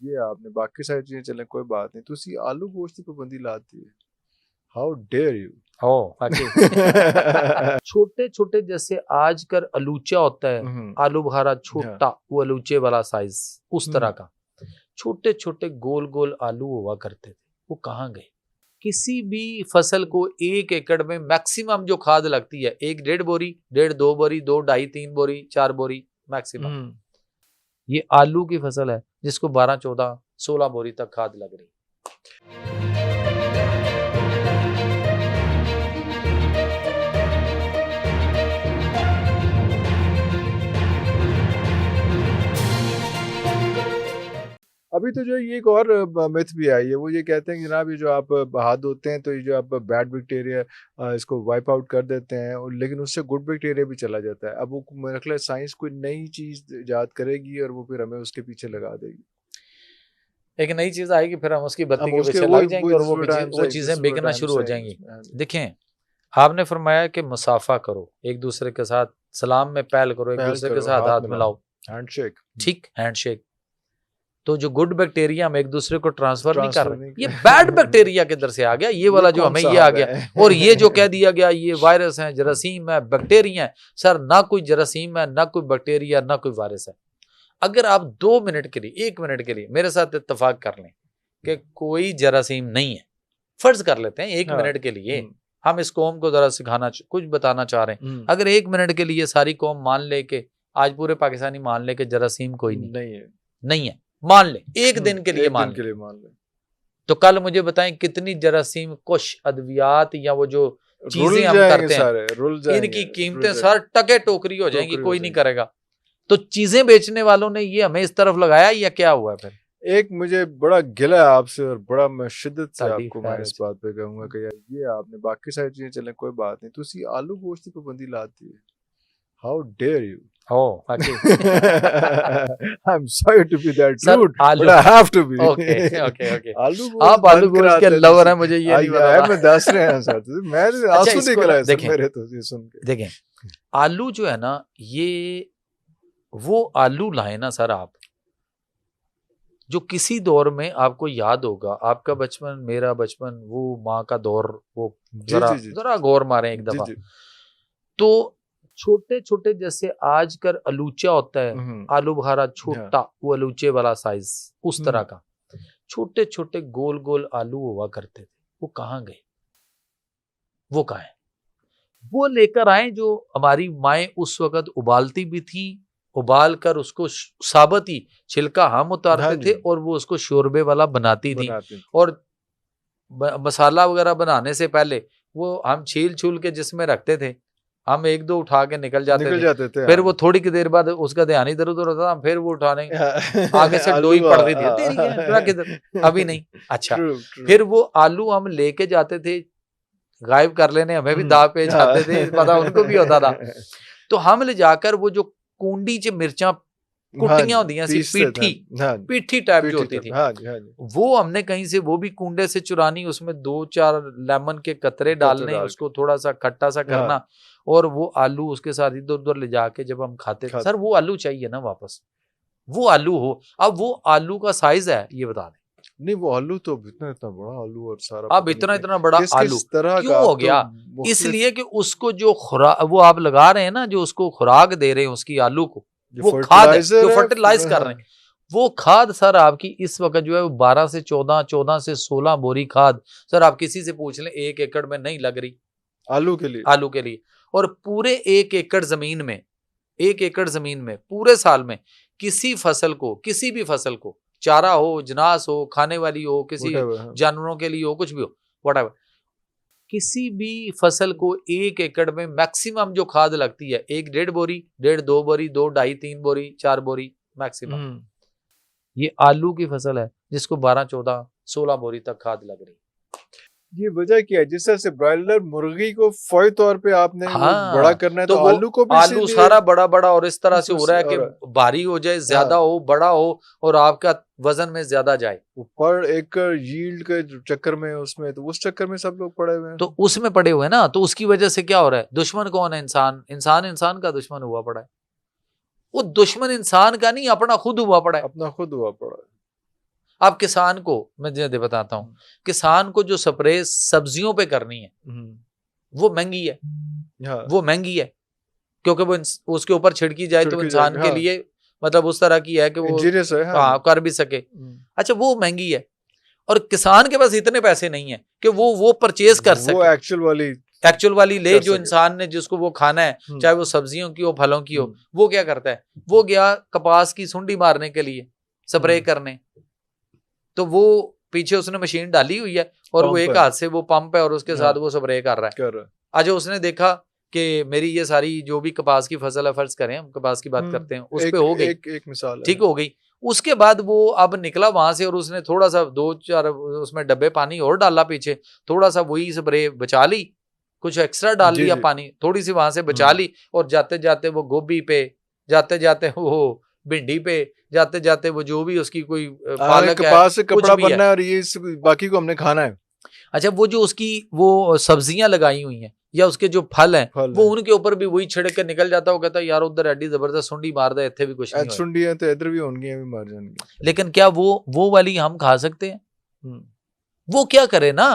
ये आपने बाकी सारी चीजें चलें कोई बात नहीं, तुसी आलू गोश्त की पाबंदी लाती है, हाउ डेयर यू। छोटे छोटे जैसे आजकल अलूचा होता है, आलू बुखारा छोटा, वो अलूचे वाला साइज उस तरह का छोटे छोटे गोल गोल आलू हुआ करते थे, वो कहाँ गए? किसी भी फसल को 1 एकड़ में मैक्सिमम जो खाद लगती है 1-1.5 बोरी, 1.5-2 बोरी, 2, 2.5, 3 बोरी, 4 बोरी मैक्सिमम। ये आलू की फसल है जिसको 12, 14, 16 बोरी तक खाद लग रही। अभी तो जो ये एक और मिथ भी आई है, वो ये कहते हैं कि जनाब ये जो आप हाथ धोते हैं तो ये जो आप बैड बैक्टीरिया इसको वाइप आउट कर देते हैं, लेकिन उससे गुड बैक्टीरिया भी चला जाता है। अब वो मेरे ख्याल साइंस कोई नई चीज इजाद करेगी और वो फिर हमें उसके पीछे लगा देगी। एक नई चीज आएगी, फिर हम उसकी बत्ती के पीछे लग जाएंगे और वो चीजें बिकना शुरू हो जाएंगी। देखें, आपने फरमाया कि मुसाफा करो, एक दूसरे के साथ सलाम में पहल करो, एक दूसरे के साथ हाथ मिलाओ, हैंडशेक, ठीक, हैंडशेक। तो जो गुड बैक्टीरिया हम एक दूसरे को ट्रांसफर नहीं कर रहे, ये बैड बैक्टीरिया किधर से आ गया? ये वाला जो हमें ये आ गया और ये जो कह दिया गया ये वायरस है, जरासीम है, बैक्टीरिया है। सर ना कोई जरासीम है, ना कोई बैक्टीरिया, ना कोई वायरस है। अगर आप 2 मिनट के लिए, 1 मिनट के लिए मेरे साथ इत्तेफाक कर लें कि कोई जरासीम नहीं है, फर्ज कर लेते हैं 1 मिनट के लिए, हम इस कौम को जरा सिखाना, कुछ बताना चाह रहे हैं, अगर 1 मिनट के लिए सारी कौम मान ले के, आज पूरे पाकिस्तानी मान ले कि जरासीम कोई नहीं है, मान ले, 1 दिन के लिए मान ले, तो कल मुझे बताएं कितनी जरासीम कुछ अद्वियात या वो जो चीजें हम करते हैं इनकी कीमतें सर टके टोकरी हो जाएंगी, कोई नहीं करेगा। तो चीजें बेचने वालों ने ये हमें इस तरफ लगाया या क्या हुआ? फिर एक मुझे बड़ा गिला है आपसे और बड़ा मैं शिद्दत से आपको मैं इस बात पे कहूंगा कि यार ये आपने बाकी सारी चीजें चलें कोई बात नहीं, तुसी आलू गोश्त की पाबंदी लाती है, how dare you. I'm sorry to be that rude, but I have to be. Okay. आप आलू गोश्त के लवर हैं, मुझे ये नहीं पता। मैं दस रहे हैं सर, मैं आंसू निकल आए सर मेरे तो ये सुन के। देखें, आलू जो है ना, ये वो आलू लाए ना सर आप, जो किसी दौर में आपको याद होगा, आपका बचपन, मेरा बचपन, वो माँ का दौर, वो जरा गौर मारें एक दफा। तो छोटे छोटे जैसे आजकल अलूचा होता है, आलू बुखारा छोटा, वो अलूचे वाला साइज उस तरह का छोटे छोटे गोल गोल आलू हुआ करते थे, वो कहाँ गए? वो कहाँ है? वो लेकर आए जो हमारी माएँ उस वक्त उबालती भी थी, उबाल कर उसको साबुत ही छिलका हम उतारते थे और वो उसको शोरबे वाला बनाती थी। और मसाला वगैरह बनाने से पहले वो हम छील छूल के जिसमें रखते थे, हम 1-2 उठा के निकल जाते थे। फिर वो थोड़ी की देर बाद उसका ध्यान इधर उधर होता था, फिर वो उठाने आगे से डोई पड़ रही थी, तेरी किधर, अभी नहीं। अच्छा, फिर वो आलू हम लेके जाते थे, गायब कर लेने, हमें भी दाव पेच आते थे, पता उनको भी होता था। तो हम ले जाकर वो जो कुंडी च मिर्चा कुटियां होती हैं, पीठी टाइप जो होती थी, वो हमने कहीं से, वो भी कुंडे से चुरानी, उसमें 2-4 लेमन के कतरे डालने, उसको थोड़ा सा खट्टा सा करना, और वो आलू उसके साथ इधर उधर ले जाके जब हम खाते थे, सर वो आलू चाहिए ना वापस, वो आलू हो। अब वो आलू का साइज है ये बता दें। नहीं, वो आलू तो इतना बड़ा आलू और सारा, अब इतना बड़ा आलू क्यों हो गया? इसलिए कि उसको जो खुराक वो आप लगा रहे हैं ना, जो उसको खुराक दे रहे हैं उसकी आलू को, वो खाद है जो फर्टिलाइज कर रहे हैं, वो खाद सर आपकी इस वक्त जो है 12 से 14, 14 से 16 बोरी खाद, सर आप किसी से पूछ लें 1 एकड़ में नहीं लग रही आलू के लिए। और पूरे 1 एकड़ जमीन में, 1 एकड़ जमीन में पूरे साल में किसी फसल को, किसी भी फसल को, चारा हो, जनास हो, खाने वाली हो, किसी जानवरों के लिए हो, कुछ भी हो, व्हाटएवर, किसी भी फसल को 1 एकड़ में मैक्सिमम जो खाद लगती है 1-1.5 बोरी, 1.5-2 बोरी, 2, 2.5, 3 बोरी, 4 बोरी मैक्सिमम। ये आलू की फसल है जिसको 12, 14, 16 बोरी तक खाद लग रही। ये वजह क्या है? जिस तरह से ब्रॉयलर मुर्गी को फौरी तौर पे आपने बड़ा करना है, तो आलू को भी आलू सारा बड़ा बड़ा और इस तरह से हो रहा है कि भारी हो जाए, ज्यादा हो, बड़ा हो और आपका वजन में ज्यादा जाए, पर एकड़ यील्ड के चक्कर में, उसमें तो उस चक्कर में सब लोग पड़े हुए हैं। तो उसमें पड़े हुए ना, तो उसकी वजह से क्या हो रहा है? दुश्मन कौन है? इंसान का दुश्मन हुआ पड़ा है। वो दुश्मन इंसान का नहीं, अपना खुद हुआ पड़ा है, अपना खुद हुआ पड़ा है। आप किसान को मैं जल्दी बताता हूँ, किसान को जो स्प्रे सब्जियों पे करनी है वो महंगी है, हाँ, वो महंगी है क्योंकि वो उसके ऊपर छिड़की जाए तो छिड़की इंसान जाएगी, के हाँ, लिए मतलब उस तरह की है कि वो इंजीनियस है, हाँ, कर भी सके। अच्छा, वो महंगी है और किसान के पास इतने पैसे नहीं है कि वो परचेज कर वो सके, एक्चुअल वाली ले कर जो सके। इंसान ने जिसको वो खाना है, चाहे वो सब्जियों की हो फलों की हो, हम्म, वो क्या करता है, वो गया कपास की सुंडी मारने के लिए स्प्रे करने, तो वो पीछे उसने मशीन डाली हुई है और वो पंप एक है, हाथ से वो पंप है और उसके हाँ, साथ वो स्प्रे कर रहा है। कर रहा है। आज उसने देखा कि मेरी ये सारी जो भी कपास की फसल है, फर्ज करें हम कपास की बात करते हैं, उस पे एक हो गई, एक एक मिसाल ठीक है। हो गई। उसके बाद वो अब निकला वहां से और उसने थोड़ा सा 2-4 उसमें डब्बे पानी और डाला पीछे, थोड़ा सा वही स्प्रे बचा ली, कुछ एक्स्ट्रा डाल जी, लिया जी। पानी, थोड़ी सी वहां से बचा ली और जाते जाते वो गोभी पे, जाते जाते वो भिंडी पे, जाते जाते वो जो भी उसकी कोई पालक है, कपास से कुछ कपड़ा भी बनना है। है और ये बाकी को हमने खाना है। अच्छा, वो जो उसकी वो सब्जियां लगाई हुई हैं या उसके जो फल हैं, फल वो है, उनके ऊपर भी वही छिड़क के निकल जाता है। वो कहता है यार उधर एडी जबरदस्त सुंडी मार दे, इतने भी कुछ नहीं होया। सुंडी है तो इधर भी होंगी, भी मार जाएंगी। लेकिन क्या वो वाली हम खा सकते हैं? हम्म, वो क्या करे ना,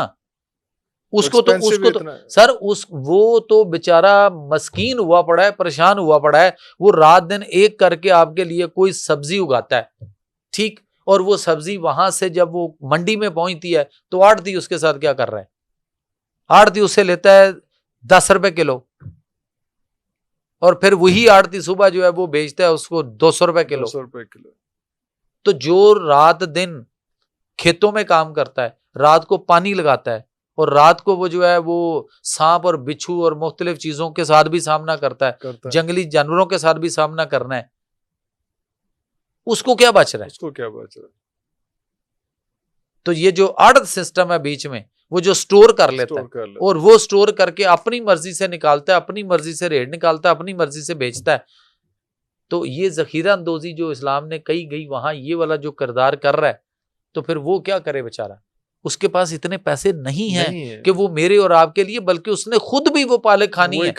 एक्सपेंसिव उसको तो इतना है। सर उस वो तो बेचारा मस्कीन हुआ पड़ा है, परेशान हुआ पड़ा है। वो रात दिन एक करके आपके लिए कोई सब्जी उगाता है, ठीक, और वो सब्जी वहां से जब वो मंडी में पहुंचती है तो आड़ती उसके साथ क्या कर रहा है, आड़ती उससे लेता है 10 रुपए किलो और फिर वही आड़ती सुबह जो है वो बेचता है उसको 200 रुपए किलो। 200 रुपए किलो। तो जो रात दिन खेतों में काम करता है, रात को पानी लगाता है और रात को वो जो है वो सांप और बिच्छू और मुख्तलिफ चीजों के साथ भी सामना करता है, जंगली जानवरों के साथ भी सामना करना है, उसको क्या बच रहा है? उसको क्या बच रहा है? तो ये जो अर्थ सिस्टम है बीच में, वो जो स्टोर कर लेता है और वो स्टोर करके अपनी मर्जी से निकालता है, अपनी मर्जी से रेट निकालता है, अपनी मर्जी से बेचता है। तो ये जखीरा अंदोजी जो इस्लाम ने कही गई वहां ये वाला जो किरदार कर रहा है, तो फिर वो क्या करे बेचारा? उसके पास इतने पैसे नहीं हैं कि वो मेरे और आपके लिए, बल्कि उसने खुद भी वो पालक खानी है,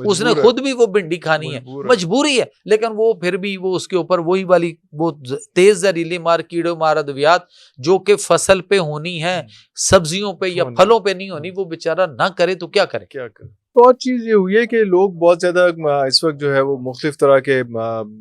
उसने खुद भी वो भिंडी खानी है, मजबूरी है। लेकिन वो फिर भी वो उसके ऊपर वही वाली वो तेज जहरीली मार, कीड़े मार अद्वियात जो कि फसल पे होनी है, सब्जियों पे या फलों पे नहीं होनी, वो बेचारा ना करे तो क्या करे? तो और चीज़ ये हुई है कि लोग बहुत ज़्यादा इस वक्त जो है वो मुख्तलिफ तरह के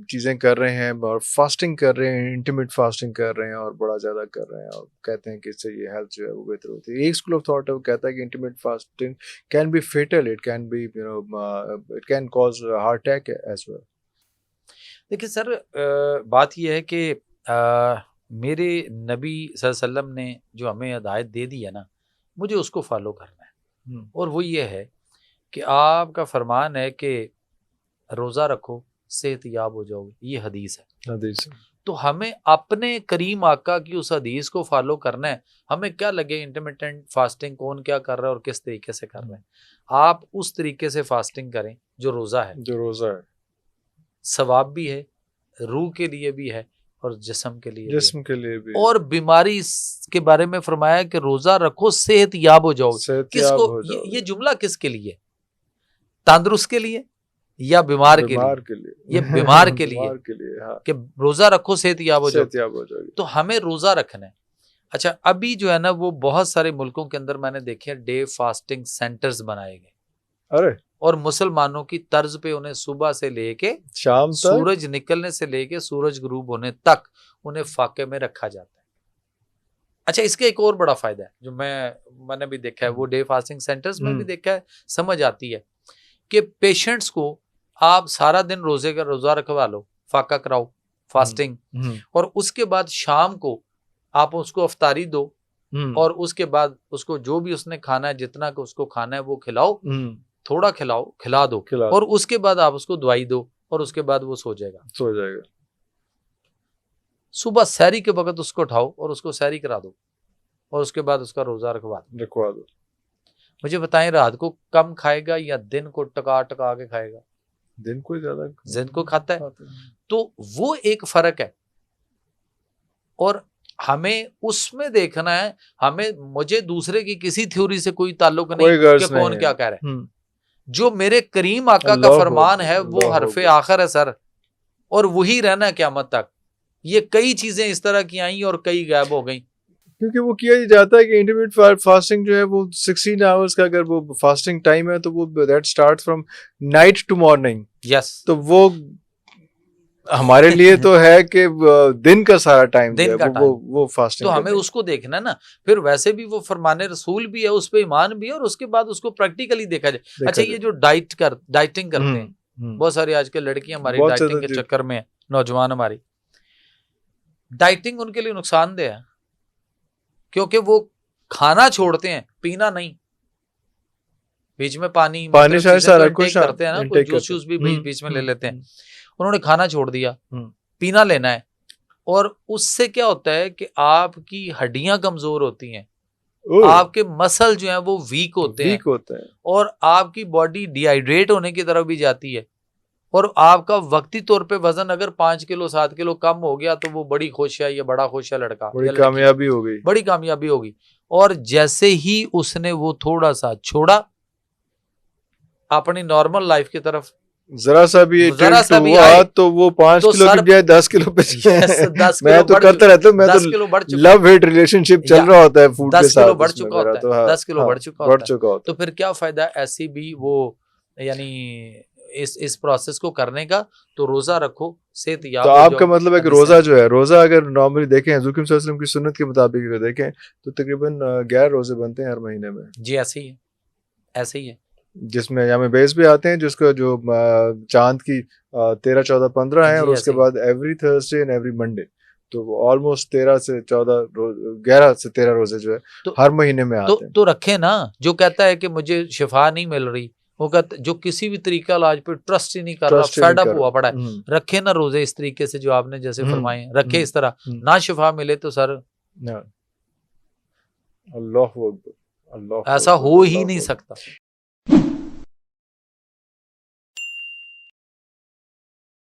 चीज़ें कर रहे हैं और फास्टिंग कर रहे हैं, इंटिमेट फास्टिंग कर रहे हैं और बड़ा ज़्यादा कर रहे हैं और कहते हैं कि इससे ये हेल्थ जो है वो बेहतर होती है। एक स्कूल ऑफ थॉट है वो कहता है कि intermittent fasting can be fatal, it can be it can cause heart attack as well. देखिए सर, बात यह है कि मेरे नबी सल्लल्लाहु अलैहि वसल्लम ने जो हमें हिदायत दे दी है ना, मुझे उसको फॉलो करना है। और वो ये है कि आपका फरमान है कि रोज़ा रखो सेहतयाब हो जाओगे, ये हदीस है। तो हमें अपने करीम आका की उस हदीस को फॉलो करना है। हमें क्या लगे इंटरमिटेंट फास्टिंग कौन क्या कर रहा है और किस तरीके से कर रहा है, आप उस तरीके से फास्टिंग करें जो रोज़ा है। सवाब भी है, रूह के लिए भी है और जिस्म के लिए भी। और बीमारी के बारे में फरमाया कि रोज़ा रखो सेहतयाब हो जाओगे। किसको ये जुमला किसके लिए? तंदुरुस्त के लिए या बीमार के लिए? ये बीमार के लिए हाँ। कि रोजा रखो सेहतयाब हो जाओगे। तो हमें रोजा रखना है। अच्छा, अभी जो है ना वो बहुत सारे मुल्कों के अंदर मैंने देखे डे फास्टिंग सेंटर्स बनाए गए। अरे, और मुसलमानों की तर्ज पे उन्हें सुबह से लेके शाम तक, सूरज निकलने से लेके सूरज गुरूब होने तक उन्हें फाके में रखा जाता है। अच्छा, इसका एक और बड़ा फायदा है जो मैंने भी देखा है, वो डे फास्टिंग सेंटर्स में भी देखा है, समझ आती है कि पेशेंट्स को आप सारा दिन रोजा रखवा लो, फाका कराओ फास्टिंग, और उसके बाद शाम को आप उसको अफ्तारी दो और उसके बाद उसको जो भी उसने खाना है, जितना को उसको खाना है वो खिलाओ, थोड़ा खिला दो और उसके बाद आप उसको दवाई दो और उसके बाद वो सो जाएगा। सुबह सहरी के वक्त उसको उठाओ और उसको सहरी करा दो और उसके बाद उसका रोजा रखवा दो। मुझे बताएं, रात को कम खाएगा या दिन को टका के खाएगा? दिन को ज्यादा, दिन को खाता है। तो वो एक फर्क है और हमें उसमें देखना है। मुझे दूसरे की किसी थ्योरी से कोई ताल्लुक नहीं कि कौन क्या कह रहा है। जो मेरे करीम आका का फरमान है वो हरफे आखिर है सर, और वही रहना क़यामत तक। ये कई चीजें इस तरह की आई और कई गायब हो गई। क्योंकि वो किया ही जाता है कि इंटरमीडिएट फास्टिंग जो है वो 16 आवर्स का अगर वो फास्टिंग टाइम है तो वो that start from night to morning. Yes, तो वो हमारे लिए तो है कि दिन का सारा टाइम जो है दिन का वो फास्टिंग तो हमें उसको देखना ना। फिर वैसे भी वो फरमाने रसूल भी है, उस पे ईमान भी है, और उसके बाद उसको प्रैक्टिकली देखा जाए। अच्छा, ये जो डाइटिंग करते हैं, बहुत सारी आजकल लड़कियां हमारी बहुत डाइटिंग ज्यादा के चक्कर में, नौजवान हमारी, डाइटिंग उनके लिए नुकसानदेह है, क्योंकि वो खाना छोड़ते हैं, पीना नहीं। बीच में पानी मतलब शायद चीजें तो सारा इंटेक कुछ करते हैं ना, कुछ इंटेक जूस करते जूस भी हैं। बीच में ले लेते हैं। उन्होंने खाना छोड़ दिया, हम्म। पीना लेना है, और उससे क्या होता है कि आपकी हड्डियां कमजोर होती हैं, ओह, आपके मसल जो है वो वीक होते हैं, वीक होता है। और आपकी बॉडी डिहाइड्रेट होने की तरफ भी जाती है, और आपका वक्ती तौर पे वजन अगर 5 किलो 7 किलो कम हो गया तो वो बड़ी खुश है, ये बड़ा खुश है लड़का बड़ी या लड़की, कामयाबी हो गई। बड़ी कामयाबी होगी। और जैसे ही उसने वो थोड़ा सा छोड़ा अपनी नॉर्मल लाइफ की तरफ, जरा सा भी जरा सा भी हुआ आए तो वो 5 तो किलो की सर बजाय 10 किलो पे यस 10 मैं किलो तो बढ़ करता रहता हूँ, मैं 10 तो किलो बढ़ चुका, लव हेट रिलेशनशिप चल या रहा होता है फूड के 10 किलो साथ बढ़ उसमें चुका मेरा होता तो। है, हाँ, 10 किलो हाँ, बढ़ चुका बढ़ होता है। चुका होता तो फिर क्या फायदा ऐसी भी वो, यानी इस प्रोसेस को करने का। तो रोजा रखो, सेहत है। याब तो हो आपका जाओ। मतलब है कि हदीसें रोजा जो है, रोजा अगर नॉर्मली देखें हुज़ूर सल्लल्लाहु अलैहि वसल्लम की सुन्नत के मुताबिक अगर देखें तो तकरीबन 11 रोजे बनते हैं हर महीने में, जी, ऐसे ही है, ऐसे ही है। जिसमें याम बेस भी आते हैं, जिसका जो चांद की 13 14 15 है, और जी, उसके ऐसे ही। बाद every Thursday and every Monday. तो ऑलमोस्ट 13 से 14 11 से 13 रोजे जो है तो हर महीने में आते हैं। तो रखे ना। जो कहता है कि मुझे शिफा नहीं मिल रही, वो कहता, जो किसी भी तरीका इलाज पे ट्रस्ट ही नहीं कर रहा, ट्रस्ट ही नहीं फेड अप कर हुआ पड़ा है, रहा। रखे ना रोजे इस तरीके से जो आपने जैसे फरमाए हैं, रखे इस तरह। हम्म। ना शिफा मिले तो सर हाँ, अल्लाह अकबर, अल्लाह ऐसा अकबर, हो ही अल्लाह नहीं अकबर। सकता।